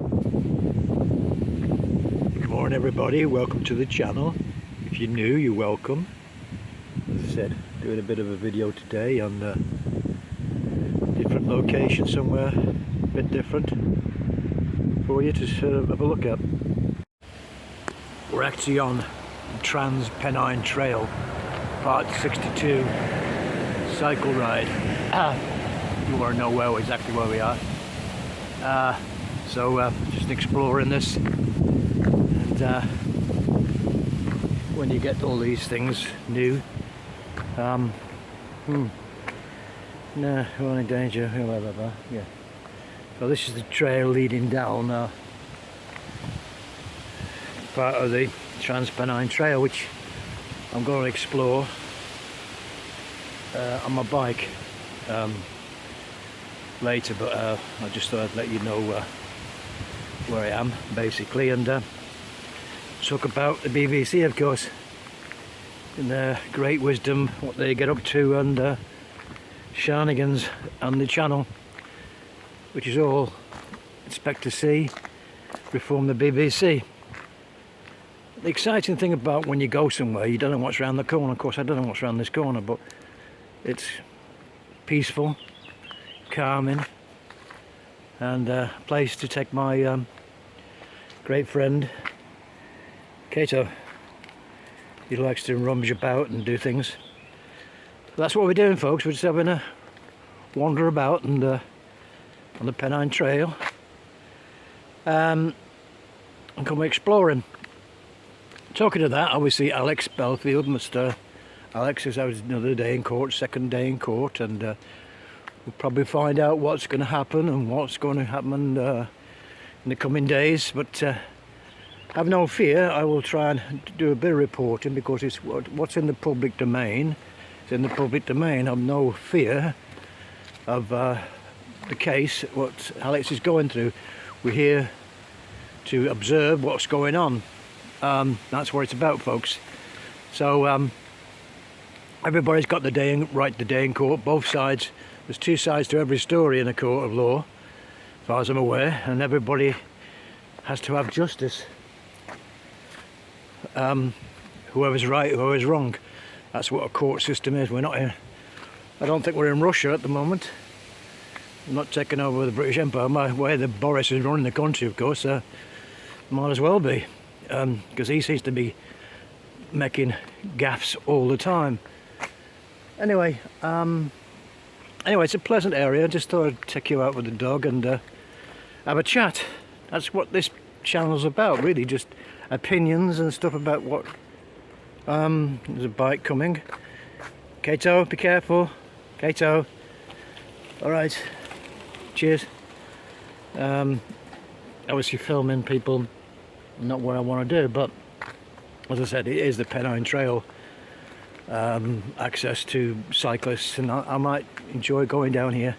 Good morning everybody, welcome to the channel. If you're new, you're welcome. As I said, doing a bit of a video today on a different location somewhere, a bit different for you to sort of have a look at. We're actually on the Trans-Pennine Trail, part 62, cycle ride. You want to know exactly where we are. Just exploring this, and when you get all these things new, no, we're in danger, blah, blah, blah. Yeah. So this is the trail leading down part of the Trans-Pennine Trail, which I'm going to explore on my bike later, but I just thought I'd let you know where I am basically, and talk about the BBC, of course, and their great wisdom, what they get up to, and shenanigans on the channel, which is all expect to see reform the BBC. The exciting thing about when you go somewhere, you don't know what's around the corner. Of course, I don't know what's around this corner, but it's peaceful, calming, and a place to take my great friend Kato. He likes to rummage about and do things. So that's what we're doing, folks. We're just having a wander about and on the Pennine Trail, and come exploring. Talking of that, obviously Alex Belfield, Mr. Alex, is out another day in court, second day in court, and we'll probably find out what's going to happen and what's going to happen in the coming days. But have no fear, I will try and do a bit of reporting, because it's what's in the public domain. It's in the public domain. I've no fear of the case, what Alex is going through. We're here to observe what's going on. That's what it's about, folks. So everybody's got the day in court, both sides. There's two sides to every story in a court of law, as far as I'm aware, and everybody has to have justice. Whoever's right, whoever's wrong. That's what a court system is. We're not in, I don't think we're in Russia at the moment. I'm not taking over the British Empire. My way that Boris is running the country, of course, might as well be, because he seems to be making gaffes all the time. Anyway, it's a pleasant area. I just thought I'd take you out with the dog and have a chat. That's what this channel's about, really, just opinions and stuff about what. There's a bike coming. Kato, be careful. Kato. Alright. Cheers. Obviously filming people, not what I want to do, but as I said, it is the Pennine Trail. Access to cyclists, and I might enjoy going down here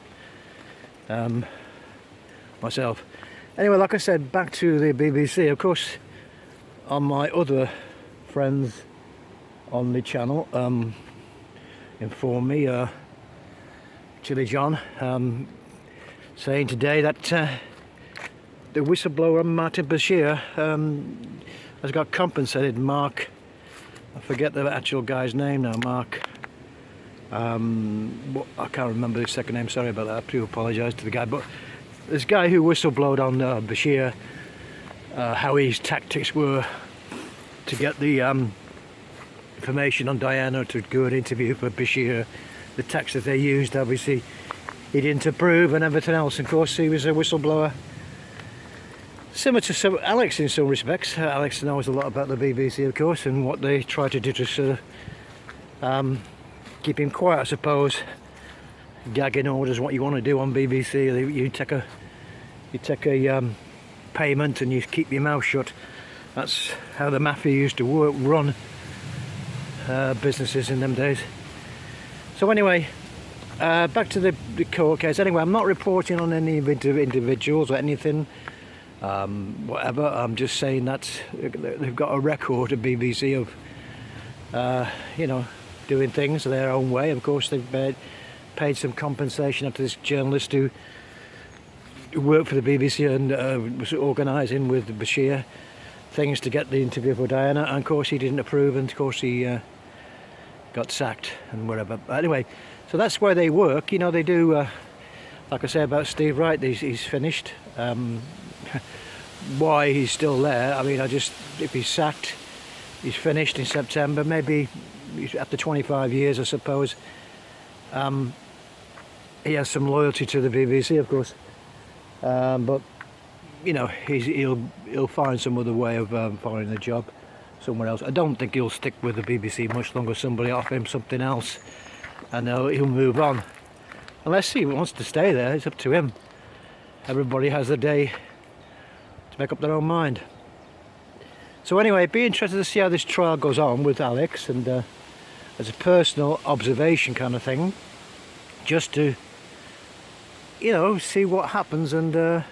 myself. Anyway, like I said, back to the BBC. Of course, on my other friends on the channel inform me, Chili John, saying today that the whistleblower Martin Bashir has got compensated. Mark, I forget the actual guy's name now, Mark, I can't remember his second name, sorry about that, I do apologise to the guy, but this guy who whistleblowed on Bashir, how his tactics were to get the information on Diana to do an interview for Bashir, the tactics they used, obviously he didn't approve, and everything else. Of course, he was a whistleblower. Similar to Alex in some respects. Alex knows a lot about the BBC, of course, and what they try to do to sort of keep him quiet, I suppose. Gagging orders, what you want to do on BBC. You take a payment and you keep your mouth shut. That's how the mafia used to run businesses in them days. So anyway, back to the court case. Anyway, I'm not reporting on any individuals or anything. Whatever, I'm just saying that they've got a record at BBC of doing things their own way. Of course, they've paid some compensation to this journalist who who worked for the BBC and was organising with Bashir things to get the interview for Diana, and of course he didn't approve, and of course he got sacked and whatever. But anyway, so that's where they work. You know, they do, like I say about Steve Wright, he's finished. Why he's still there, I mean, if he's sacked, he's finished in September, maybe after 25 years, I suppose. He has some loyalty to the BBC, of course, but you know, he'll find some other way of finding a job somewhere else. I don't think he'll stick with the BBC much longer. Somebody offer him something else, and he'll move on. Unless he wants to stay there, it's up to him. Everybody has a day to make up their own mind. So anyway, it'd be interesting to see how this trial goes on with Alex, and as a personal observation kind of thing, just to, you know, see what happens. And at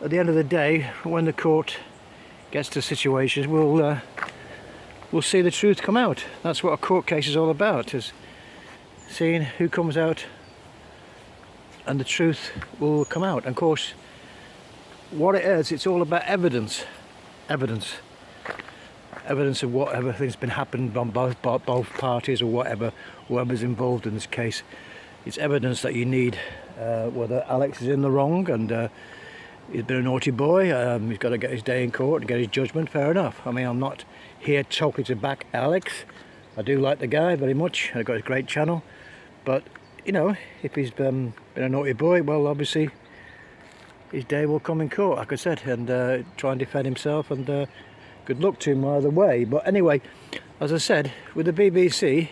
the end of the day, when the court gets to situations, we'll see the truth come out. That's what a court case is all about, is seeing who comes out, and the truth will come out. And of course, what it is, it's all about evidence of whatever thing's been happening on both parties, or whoever's involved in this case. It's evidence that you need, whether Alex is in the wrong and he's been a naughty boy, he's got to get his day in court and get his judgment, fair enough. I mean, I'm not here talking to back Alex. I do like the guy very much, I've got a great channel, but you know, if he's been a naughty boy, well, obviously his day will come in court, like I said, and try and defend himself, and good luck to him either way. But anyway, as I said, with the BBC,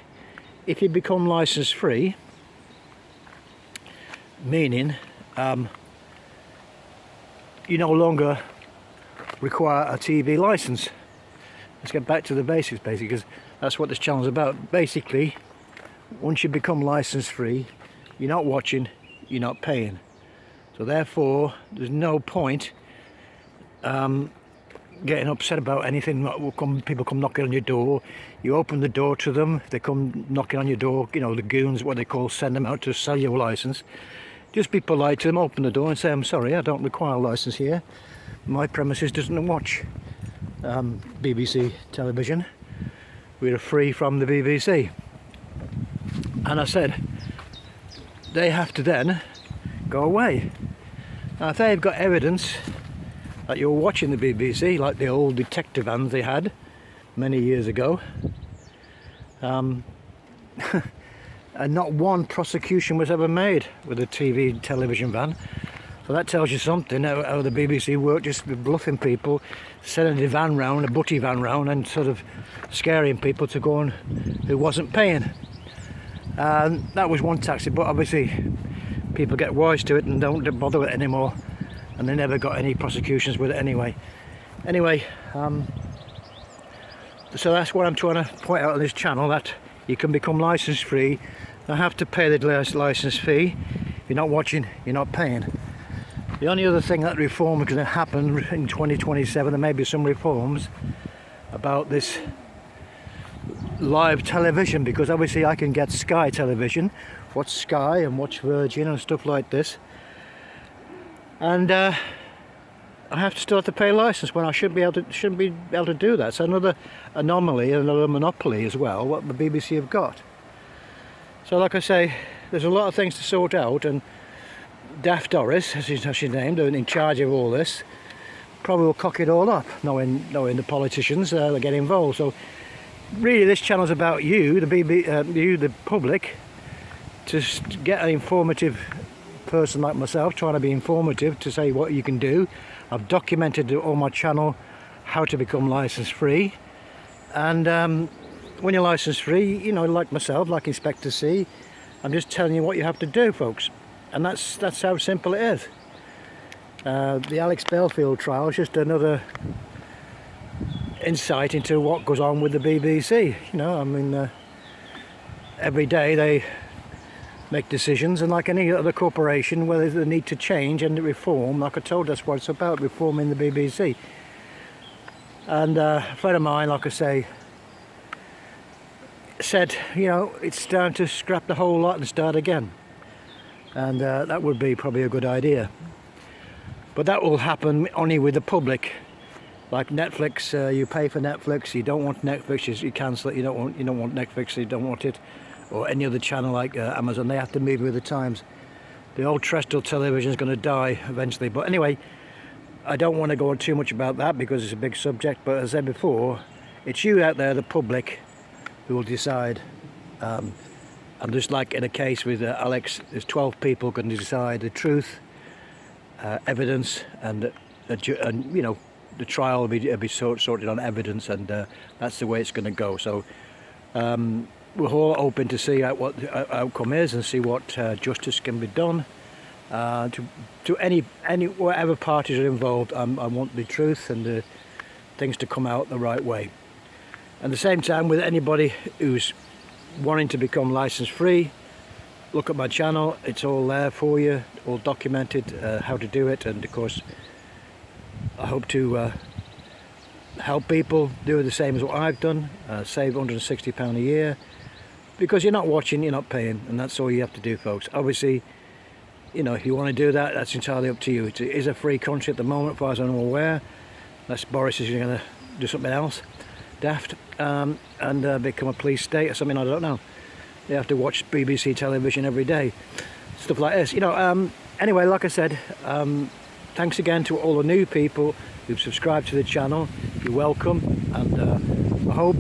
if you become licence free, meaning you no longer require a TV licence. Let's get back to the basics, basically, because that's what this channel is about. Basically, once you become licence free, you're not watching, you're not paying. So therefore, there's no point getting upset about anything. People come knocking on your door, you open the door to them. If they come knocking on your door, you know, the goons, what they call, send them out to sell your licence. Just be polite to them, open the door and say, I'm sorry, I don't require a licence here. My premises doesn't watch BBC television. We're free from the BBC. And I said, they have to then go away. Now, if they've got evidence that you're watching the BBC, like the old detective vans they had many years ago, and not one prosecution was ever made with a television van. So that tells you something, how the BBC work, just bluffing people, sending a van round, a butty van round, and sort of scaring people to go on who wasn't paying. And that was one tactic, but obviously people get wise to it and don't bother with it anymore, and they never got any prosecutions with it anyway. So that's what I'm trying to point out on this channel, that you can become licence free. You have to pay the licence fee. If you're not watching, you're not paying. The only other thing that reform is going to happen in 2027, there may be some reforms about this live television, because obviously I can get Sky television, watch Sky and watch Virgin and stuff like this, and I still have to pay a licence when I shouldn't be able to do that. So another anomaly, another monopoly as well, what the BBC have got. So like I say, there's a lot of things to sort out, and Daft Doris, as she's named, in charge of all this, probably will cock it all up, knowing the politicians that get involved. So really, this channel's about you, the public, to get an informative person like myself, trying to be informative, to say what you can do. I've documented on my channel how to become licence free, and when you're licence free, you know, like myself, like Inspector C, I'm just telling you what you have to do, folks, and that's how simple it is. The Alex Belfield trial is just another insight into what goes on with the BBC. You know, I mean, every day they make decisions, and like any other corporation, whether they need to change and reform, like I told, that's what it's about, reforming the BBC. And a friend of mine, like I say, said, you know, it's time to scrap the whole lot and start again, and that would be probably a good idea. But that will happen only with the public. Like Netflix, you pay for Netflix, you don't want Netflix, you cancel it, you don't want Netflix, you don't want it, or any other channel like Amazon. They have to move with the times. The old terrestrial television is going to die eventually. But anyway, I don't want to go on too much about that because it's a big subject. But as I said before, it's you out there, the public, who will decide. And just like in a case with Alex, there's 12 people going to decide the truth, evidence, and you know, the trial will be sorted on evidence, and that's the way it's going to go. So we're all open to see what the outcome is and see what justice can be done to any whatever parties are involved. I want the truth and the things to come out the right way. At the same time, with anybody who's wanting to become license free, look at my channel. It's all there for you, all documented, how to do it. And of course, I hope to help people do the same as what I've done, save £160 a year, because you're not watching, you're not paying, and that's all you have to do, folks. Obviously, you know, if you want to do that, that's entirely up to you. It is a free country at the moment, as far as I'm aware, unless Boris is going to do something else daft and become a police state or something, I don't know. They have to watch BBC television every day, stuff like this, you know. Anyway, like I said, thanks again to all the new people who've subscribed to the channel. You're welcome, and I hope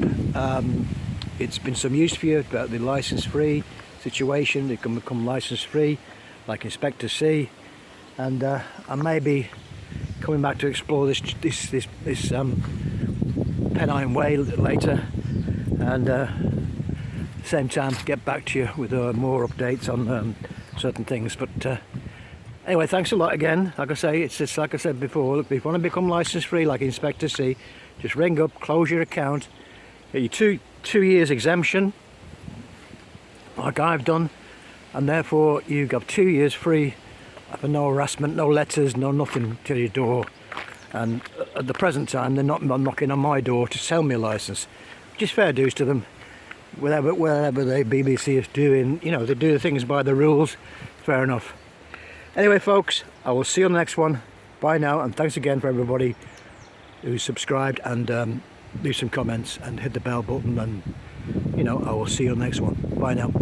it's been some use for you about the license-free situation. They can become license-free, like Inspector C, and I may be coming back to explore this Pennine Way later, and same time get back to you with more updates on certain things. But anyway, thanks a lot again. Like I say, it's just like I said before, look, if you want to become license free like Inspector C, just ring up, close your account, get your two years exemption like I've done, and therefore you got 2 years free for no harassment, no letters, no nothing to your door. And at the present time, they're not knocking on my door to sell me a license, which is fair dues to them. Whatever the BBC is doing, you know, they do things by the rules, fair enough. Anyway, folks, I will see you on the next one. Bye now, and thanks again for everybody who's subscribed, and leave some comments and hit the bell button, and you know, I will see you on the next one. Bye now.